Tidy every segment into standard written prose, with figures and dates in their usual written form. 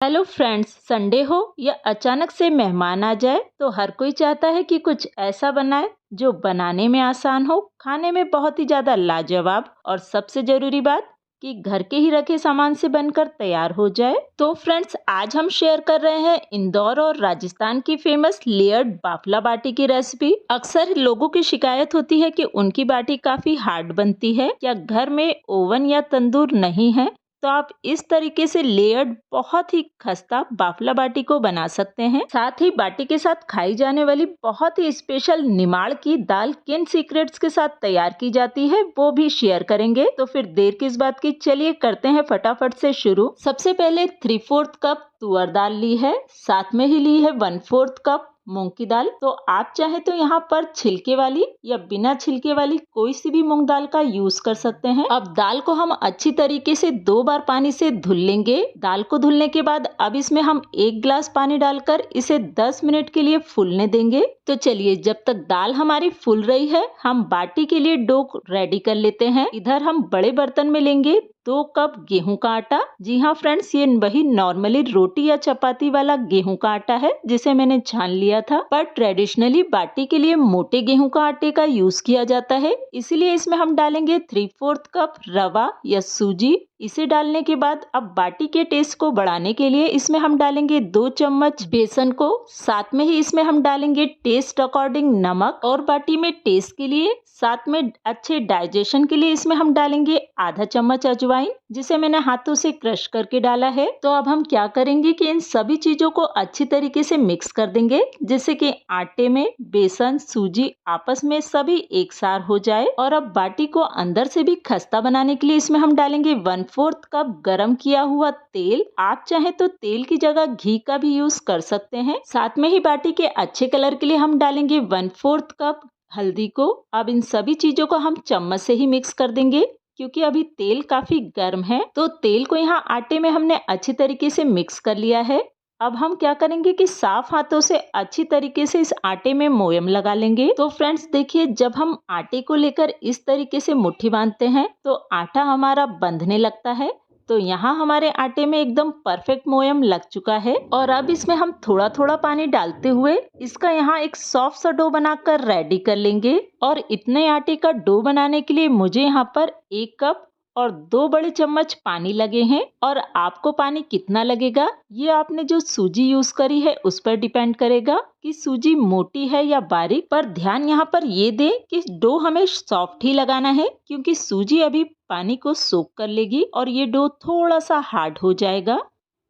Hello friends, Sunday हो या अचानक से मेहमान आ जाए तो हर कोई चाहता है कि कुछ ऐसा बनाए जो बनाने में आसान हो, खाने में बहुत ही ज़्यादा लाजवाब और सबसे ज़रूरी बात कि घर के ही रखे सामान से बनकर तैयार हो जाए। तो फ्रेंड्स, आज हम शेयर कर रहे हैं इंदौर और राजस्थान की फेमस लेयर्ड बाफला बाटी की रेसिपी। अक्सर लोगों की शिकायत होती है कि उनकी बाटी काफ़ी हार्ड बनती है या घर में ओवन या तंदूर नहीं है, तो आप इस तरीके से लेयर्ड बहुत ही खस्ता बाफला बाटी को बना सकते हैं। साथ ही बाटी के साथ खाई जाने वाली बहुत ही स्पेशल निमाड़ की दाल किन सीक्रेट्स के साथ तैयार की जाती है वो भी शेयर करेंगे। तो फिर देर किस बात की, चलिए करते हैं फटाफट से शुरू। सबसे पहले 3/4 कप तुअर दाल ली है, साथ में ही ली है 1/4 कप मूंग की दाल। तो आप चाहे तो यहाँ पर छिलके वाली या बिना छिलके वाली कोई सी भी मूंग दाल का यूज कर सकते हैं। अब दाल को हम अच्छी तरीके से 2 बार पानी से धुल लेंगे। दाल को धुलने के बाद अब इसमें हम 1 गिलास पानी डालकर इसे 10 मिनट के लिए फूलने देंगे। तो चलिए, जब तक दाल हमारी फूल रही है हम बाटी के लिए डो रेडी कर लेते हैं। इधर हम बड़े बर्तन में लेंगे 2 कप गेहूं का आटा। जी हाँ फ्रेंड्स, ये वही नॉर्मली रोटी या चपाती वाला गेहूं का आटा है जिसे मैंने छान लिया था, पर ट्रेडिशनली बाटी के लिए मोटे गेहूं का आटे का यूज किया जाता है। इसीलिए इसमें हम डालेंगे 3/4 कप रवा या सूजी। इसे डालने के बाद अब बाटी के टेस्ट को बढ़ाने के लिए इसमें हम डालेंगे 2 चम्मच बेसन को, साथ में ही इसमें हम डालेंगे टेस्ट अकॉर्डिंग नमक, और बाटी में टेस्ट के लिए साथ में अच्छे डाइजेशन के लिए इसमें हम डालेंगे आधा चम्मच अजवाइन, जिसे मैंने हाथों से क्रश करके डाला है। तो अब हम क्या करेंगे कि इन सभी चीजों को अच्छी तरीके से मिक्स कर देंगे, जिससे कि आटे में बेसन सूजी आपस में सभी एक सार हो जाए। और अब बाटी को अंदर से भी खस्ता बनाने के लिए इसमें हम डालेंगे 1/4 कप गरम किया हुआ तेल। आप चाहे तो तेल की जगह घी का भी यूज कर सकते हैं। साथ में ही बाटी के अच्छे कलर के लिए हम डालेंगे 1/4 कप हल्दी को। अब इन सभी चीजों को हम चम्मच से ही मिक्स कर देंगे, क्योंकि अभी तेल काफी गर्म है। तो तेल को यहाँ आटे में हमने अच्छी तरीके से मिक्स कर लिया है। अब हम क्या करेंगे कि साफ हाथों से अच्छी तरीके से इस आटे में मोयम लगा लेंगे। तो फ्रेंड्स देखिए, जब हम आटे को लेकर इस तरीके से मुट्ठी बांधते हैं तो आटा हमारा बंधने लगता है। तो यहाँ हमारे आटे में एकदम परफेक्ट मोयम लग चुका है। और अब इसमें हम थोड़ा थोड़ा पानी डालते हुए इसका यहाँ एक सॉफ्ट सा डो बनाकर रेडी कर लेंगे। और इतने आटे का डो बनाने के लिए मुझे यहाँ पर 1 कप और 2 बड़े चम्मच पानी लगे हैं। और आपको पानी कितना लगेगा ये आपने जो सूजी यूज करी है उस पर डिपेंड करेगा कि सूजी मोटी है या बारीक। पर ध्यान यहाँ पर ये दें कि डो हमें सॉफ्ट ही लगाना है, क्योंकि सूजी अभी पानी को सोक कर लेगी और ये डो थोड़ा सा हार्ड हो जाएगा।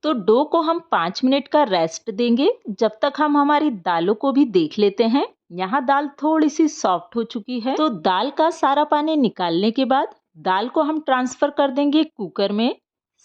तो डो को हम 5 मिनट का रेस्ट देंगे, जब तक हम हमारी दालों को भी देख लेते हैं। यहाँ दाल थोड़ी सी सॉफ्ट हो चुकी है। तो दाल का सारा पानी निकालने के बाद दाल को हम ट्रांसफर कर देंगे कुकर में।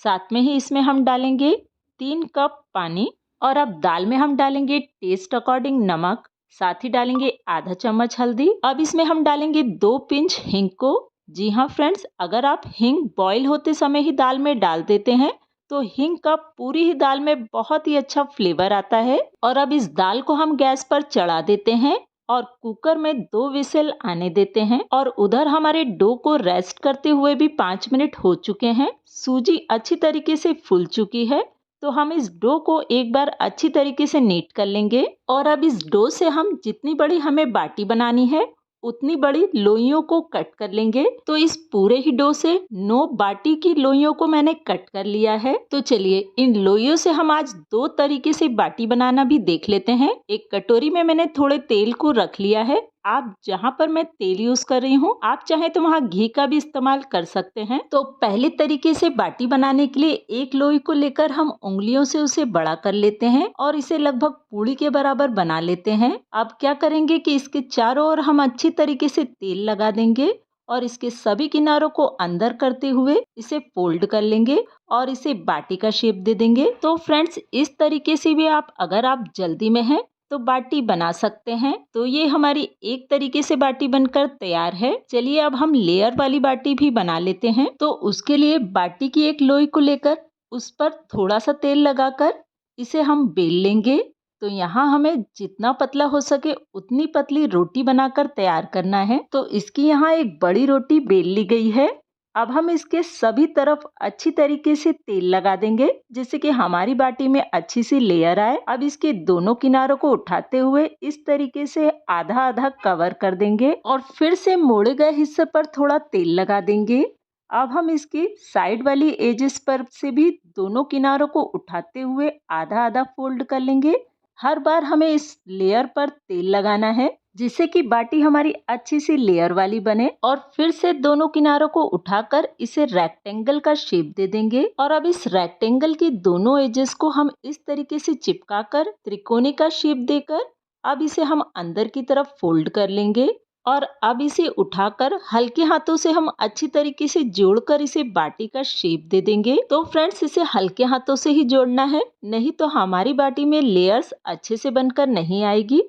साथ में ही इसमें हम डालेंगे 3 कप पानी, और अब दाल में हम डालेंगे टेस्ट अकॉर्डिंग नमक, साथ ही डालेंगे आधा चम्मच हल्दी। अब इसमें हम डालेंगे 2 पिंच हींग को। जी हाँ फ्रेंड्स, अगर आप हींग बॉईल होते समय ही दाल में डाल देते हैं तो हींग का पूरी ही दाल में बहुत ही अच्छा फ्लेवर आता है। और अब इस दाल को हम गैस पर चढ़ा देते हैं और कुकर में 2 विसल आने देते हैं। और उधर हमारे डो को रेस्ट करते हुए भी 5 मिनट हो चुके हैं। सूजी अच्छी तरीके से फूल चुकी है। तो हम इस डो को एक बार अच्छी तरीके से नीट कर लेंगे। और अब इस डो से हम जितनी बड़ी हमें बाटी बनानी है उतनी बड़ी लोइयों को कट कर लेंगे। तो इस पूरे ही डो से 9 बाटी की लोइयों को मैंने कट कर लिया है। तो चलिए, इन लोइयों से हम आज 2 तरीके से बाटी बनाना भी देख लेते हैं। एक कटोरी में मैंने थोड़े तेल को रख लिया है। आप जहाँ पर मैं तेल यूज कर रही हूँ आप चाहे तो वहाँ घी का भी इस्तेमाल कर सकते हैं। तो पहले तरीके से बाटी बनाने के लिए एक लोई को लेकर हम उंगलियों से उसे बड़ा कर लेते हैं और इसे लगभग पूड़ी के बराबर बना लेते हैं। अब क्या करेंगे कि इसके चारों ओर हम अच्छी तरीके से तेल लगा देंगे और इसके सभी किनारों को अंदर करते हुए इसे फोल्ड कर लेंगे और इसे बाटी का शेप दे देंगे। तो फ्रेंड्स, इस तरीके से भी आप अगर आप जल्दी में हैं तो बाटी बना सकते हैं। तो ये हमारी एक तरीके से बाटी बनकर तैयार है। चलिए अब हम लेयर वाली बाटी भी बना लेते हैं। तो उसके लिए बाटी की एक लोई को लेकर उस पर थोड़ा सा तेल लगाकर इसे हम बेल लेंगे। तो यहाँ हमें जितना पतला हो सके उतनी पतली रोटी बनाकर तैयार करना है। तो इसकी यहाँ एक बड़ी रोटी बेल ली गई है। अब हम इसके सभी तरफ अच्छी तरीके से तेल लगा देंगे जिससे कि हमारी बाटी में अच्छी सी लेयर आए। अब इसके दोनों किनारों को उठाते हुए इस तरीके से आधा आधा कवर कर देंगे और फिर से मोड़े गए हिस्से पर थोड़ा तेल लगा देंगे। अब हम इसकी साइड वाली एजेस पर से भी दोनों किनारों को उठाते हुए आधा आधा फोल्ड कर लेंगे। हर बार हमें इस लेयर पर तेल लगाना है जिससे कि बाटी हमारी अच्छी सी लेयर वाली बने और फिर से दोनों किनारों को उठाकर इसे रेक्टेंगल का शेप दे देंगे। और अब इस रेक्टेंगल की दोनों एजेस को हम इस तरीके से चिपकाकर त्रिकोणी का शेप देकर अब इसे हम अंदर की तरफ फोल्ड कर लेंगे और अब इसे उठाकर हल्के हाथों से हम अच्छी तरीके से जोड़कर इसे बाटी का शेप दे देंगे। तो फ्रेंड्स, इसे हल्के हाथों से ही जोड़ना है, नहीं तो हमारी बाटी में लेयर्स अच्छे से बनकर नहीं आएगी।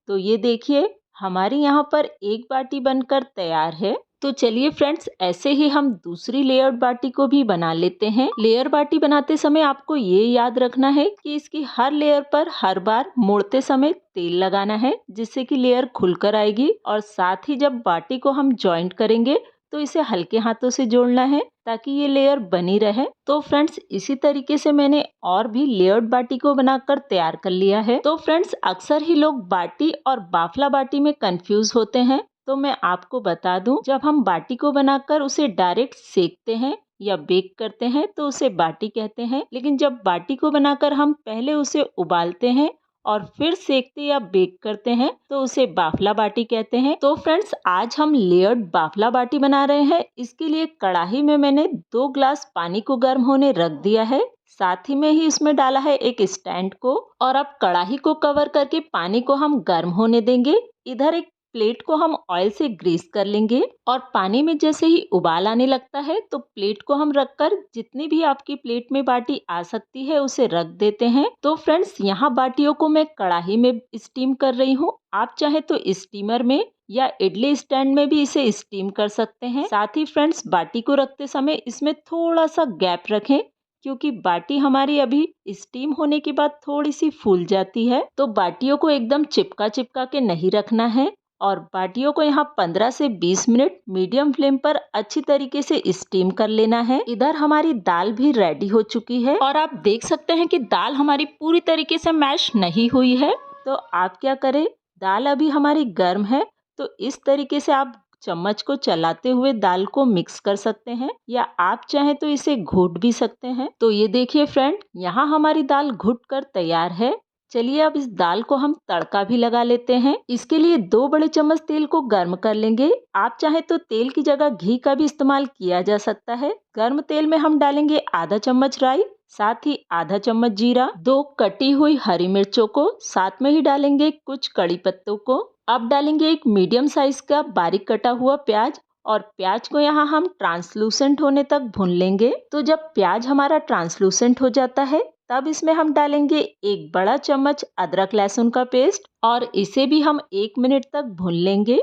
तो ये देखिए, हमारी यहाँ पर एक बाटी बनकर तैयार है। तो चलिए फ्रेंड्स, ऐसे ही हम दूसरी लेयर्ड बाटी को भी बना लेते हैं। लेयर बाटी बनाते समय आपको ये याद रखना है कि इसकी हर लेयर पर हर बार मोड़ते समय तेल लगाना है जिससे कि लेयर खुलकर आएगी और साथ ही जब बाटी को हम जॉइंट करेंगे तो इसे हल्के हाथों से जोड़ना है ताकि ये लेयर बनी रहे। तो फ्रेंड्स, इसी तरीके से मैंने और भी लेयर्ड बाटी को बनाकर तैयार कर लिया है। तो फ्रेंड्स, अक्सर ही लोग बाटी और बाफला बाटी में कंफ्यूज होते हैं। तो मैं आपको बता दूं, जब हम बाटी को बनाकर उसे डायरेक्ट सेकते हैं या बेक करते हैं तो उसे बाटी कहते हैं, लेकिन जब बाटी को बनाकर हम पहले उसे उबालते हैं और फिर सेकते या बेक करते हैं तो उसे बाफला बाटी कहते हैं। तो फ्रेंड्स, आज हम लेयर्ड बाफला बाटी बना रहे हैं। इसके लिए कढ़ाई में मैंने 2 ग्लास पानी को गर्म होने रख दिया है। साथ ही में ही इसमें डाला है एक स्टैंड को और अब कढ़ाई को कवर करके पानी को हम गर्म होने देंगे। इधर एक प्लेट को हम ऑयल से ग्रीस कर लेंगे और पानी में जैसे ही उबाल आने लगता है तो प्लेट को हम रखकर जितनी भी आपकी प्लेट में बाटी आ सकती है उसे रख देते हैं। तो फ्रेंड्स, यहाँ बाटियों को मैं कढ़ाई में स्टीम कर रही हूँ। आप चाहे तो स्टीमर में या इडली स्टैंड में भी इसे स्टीम कर सकते हैं। साथ ही फ्रेंड्स, बाटी को रखते समय इसमें थोड़ा सा गैप रखें क्योंकि बाटी हमारी अभी स्टीम होने के बाद थोड़ी सी फूल जाती है। तो बाटियों को एकदम चिपका चिपका के नहीं रखना है और बाटियों को यहाँ 15 से 20 मिनट मीडियम फ्लेम पर अच्छी तरीके से स्टीम कर लेना है। इधर हमारी दाल भी रेडी हो चुकी है और आप देख सकते हैं कि दाल हमारी पूरी तरीके से मैश नहीं हुई है। तो आप क्या करें, दाल अभी हमारी गर्म है तो इस तरीके से आप चम्मच को चलाते हुए दाल को मिक्स कर सकते हैं या आप चाहें तो इसे घोट भी सकते हैं। तो ये देखिए फ्रेंड, यहाँ हमारी दाल घुट कर तैयार है। चलिए अब इस दाल को हम तड़का भी लगा लेते हैं। इसके लिए 2 बड़े चम्मच तेल को गर्म कर लेंगे। आप चाहे तो तेल की जगह घी का भी इस्तेमाल किया जा सकता है। गर्म तेल में हम डालेंगे आधा चम्मच राई, साथ ही आधा चम्मच जीरा, 2 कटी हुई हरी मिर्चों को, साथ में ही डालेंगे कुछ कड़ी पत्तों को। अब डालेंगे एक मीडियम साइज का बारीक कटा हुआ प्याज और प्याज को यहाँ हम ट्रांसलूसेंट होने तक भून लेंगे। तो जब प्याज हमारा ट्रांसलूसेंट हो जाता है तब इसमें हम डालेंगे 1 बड़ा चम्मच अदरक लहसुन का पेस्ट और इसे भी हम 1 मिनट तक भून लेंगे।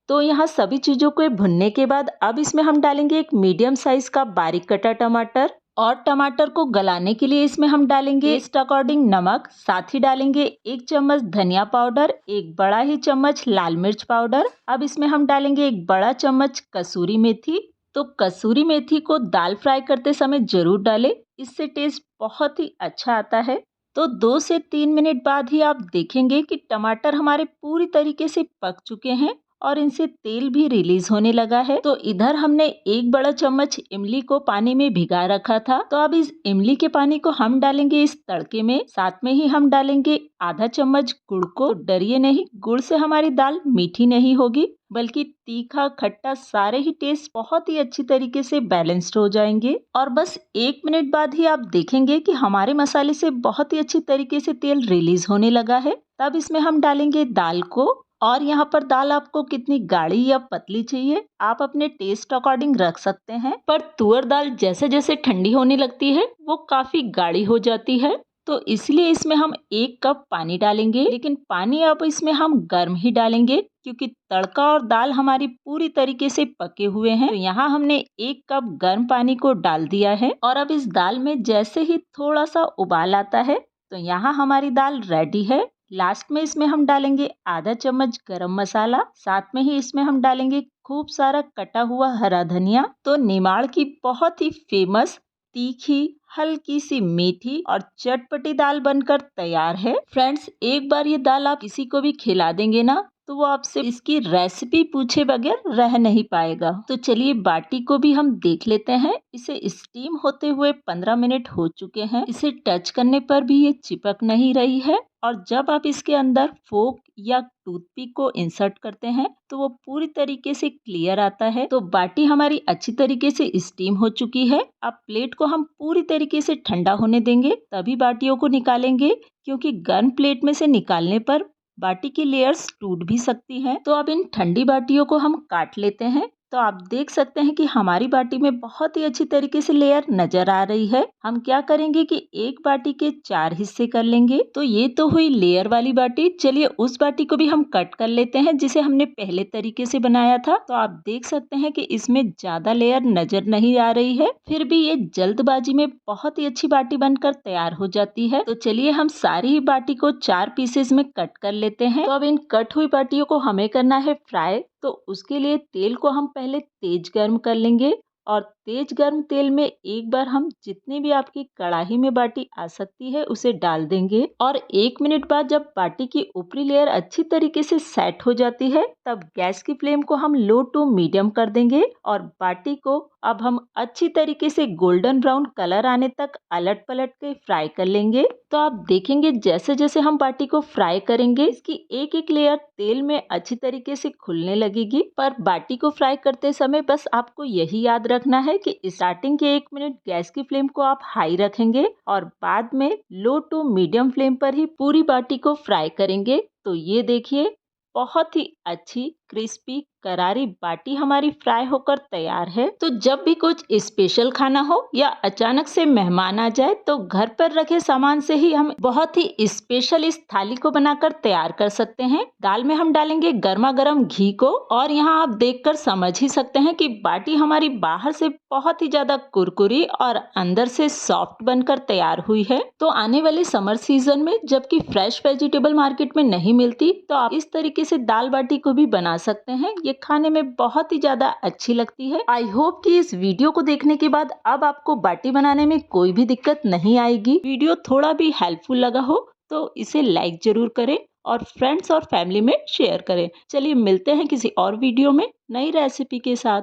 तो यहाँ सभी चीजों को भुनने के बाद अब इसमें हम डालेंगे एक मीडियम साइज का बारीक कटा टमाटर और टमाटर को गलाने के लिए इसमें हम डालेंगे टेस्ट अकॉर्डिंग नमक, साथ ही डालेंगे 1 चम्मच धनिया पाउडर, 1 बड़ा ही चम्मच लाल मिर्च पाउडर। अब इसमें हम डालेंगे 1 बड़ा चम्मच कसूरी मेथी। तो कसूरी मेथी को दाल फ्राई करते समय जरूर डालें, इससे टेस्ट बहुत ही अच्छा आता है। तो 2 से 3 मिनट बाद ही आप देखेंगे कि टमाटर हमारे पूरी तरीके से पक चुके हैं और इनसे तेल भी रिलीज होने लगा है। तो इधर हमने 1 बड़ा चम्मच इमली को पानी में भिगा रखा था। तो अब इस इमली के पानी को हम डालेंगे इस तड़के में। साथ में ही हम डालेंगे आधा चम्मच गुड़ को। तो डरिए नहीं, गुड़ से हमारी दाल मीठी नहीं होगी बल्कि तीखा खट्टा सारे ही टेस्ट बहुत ही अच्छी तरीके से बैलेंस्ड हो जाएंगे। और बस 1 मिनट बाद ही आप देखेंगे कि हमारे मसाले से बहुत ही अच्छी तरीके से तेल रिलीज होने लगा है। तब इसमें हम डालेंगे दाल को और यहाँ पर दाल आपको कितनी गाढ़ी या पतली चाहिए आप अपने टेस्ट अकॉर्डिंग रख सकते हैं। पर तुअर दाल जैसे जैसे ठंडी होने लगती है वो काफी गाढ़ी हो जाती है, तो इसलिए इसमें हम 1 कप पानी डालेंगे, लेकिन पानी अब इसमें हम गर्म ही डालेंगे क्योंकि तड़का और दाल हमारी पूरी तरीके से पके हुए हैं। तो यहाँ हमने 1 कप गर्म पानी को डाल दिया है और अब इस दाल में जैसे ही थोड़ा सा उबाल आता है तो यहाँ हमारी दाल रेडी है। लास्ट में इसमें हम डालेंगे आधा चम्मच गरम मसाला, साथ में ही इसमें हम डालेंगे खूब सारा कटा हुआ हरा धनिया। तो निमाड़ की बहुत ही फेमस तीखी हल्की सी मीठी और चटपटी दाल बनकर तैयार है। फ्रेंड्स, एक बार ये दाल आप किसी को भी खिला देंगे ना तो वो आपसे इसकी रेसिपी पूछे बगैर रह नहीं पाएगा। तो चलिए बाटी को भी हम देख लेते हैं। इसे स्टीम होते हुए 15 मिनट हो चुके हैं। इसे टच करने पर भी ये चिपक नहीं रही है और जब आप इसके अंदर फोक या टूथपिक को इंसर्ट करते हैं तो वो पूरी तरीके से क्लियर आता है। तो बाटी हमारी अच्छी तरीके से स्टीम हो चुकी है। अब प्लेट को हम पूरी तरीके से ठंडा होने देंगे, तभी बाटियों को निकालेंगे, क्योंकि गर्म प्लेट में से निकालने पर बाटी की लेयर्स टूट भी सकती हैं। तो अब इन ठंडी बाटियों को हम काट लेते हैं। तो आप देख सकते हैं कि हमारी बाटी में बहुत ही अच्छी तरीके से लेयर नजर आ रही है। हम क्या करेंगे कि एक बाटी के 4 हिस्से कर लेंगे। तो ये तो हुई लेयर वाली बाटी। चलिए उस बाटी को भी हम कट कर लेते हैं जिसे हमने पहले तरीके से बनाया था। तो आप देख सकते हैं कि इसमें ज्यादा लेयर नजर नहीं आ रही है, फिर भी ये जल्दबाजी में बहुत ही अच्छी बाटी बनकर तैयार हो जाती है। तो चलिए हम सारी ही बाटी को 4 पीसेस में कट कर लेते हैं। तो अब इन कट हुई बाटियों को हमें करना है फ्राई। तो उसके लिए तेल को हम पहले तेज गर्म कर लेंगे और तेज गर्म तेल में एक बार हम जितनी भी आपकी कढ़ाई में बाटी आ सकती है उसे डाल देंगे और 1 मिनट बाद जब बाटी की ऊपरी लेयर अच्छी तरीके से सेट हो जाती है तब गैस की फ्लेम को हम लो टू मीडियम कर देंगे और बाटी को अब हम अच्छी तरीके से गोल्डन ब्राउन कलर आने तक अलट पलट के फ्राई कर लेंगे। तो आप देखेंगे जैसे जैसे हम बाटी को फ्राई करेंगे इसकी एक एक लेयर तेल में अच्छी तरीके से खुलने लगेगी। पर बाटी को फ्राई करते समय बस आपको यही याद रखना है कि स्टार्टिंग के 1 मिनट गैस की फ्लेम को आप हाई रखेंगे और बाद में लो टू मीडियम फ्लेम पर ही पूरी बाटी को फ्राई करेंगे। तो ये देखिए बहुत ही अच्छी क्रिस्पी करारी बाटी हमारी फ्राई होकर तैयार है। तो जब भी कुछ स्पेशल खाना हो या अचानक से मेहमान आ जाए तो घर पर रखे सामान से ही हम बहुत ही स्पेशल इस थाली को बनाकर तैयार कर सकते हैं। दाल में हम डालेंगे गर्मा गर्म घी को और यहाँ आप देखकर समझ ही सकते हैं कि बाटी हमारी बाहर से बहुत ही ज्यादा कुरकुरी और अंदर से सॉफ्ट बनकर तैयार हुई है। तो आने वाले समर सीजन में जबकि फ्रेश वेजिटेबल मार्केट में नहीं मिलती तो आप इस तरीके से दाल बाटी को भी बना सकते हैं। ये खाने में बहुत ही ज्यादा अच्छी लगती है। आई होप कि इस वीडियो को देखने के बाद अब आपको बाटी बनाने में कोई भी दिक्कत नहीं आएगी। वीडियो थोड़ा भी हेल्पफुल लगा हो तो इसे लाइक जरूर करें और फ्रेंड्स और फैमिली में शेयर करें। चलिए मिलते हैं किसी और वीडियो में नई रेसिपी के साथ।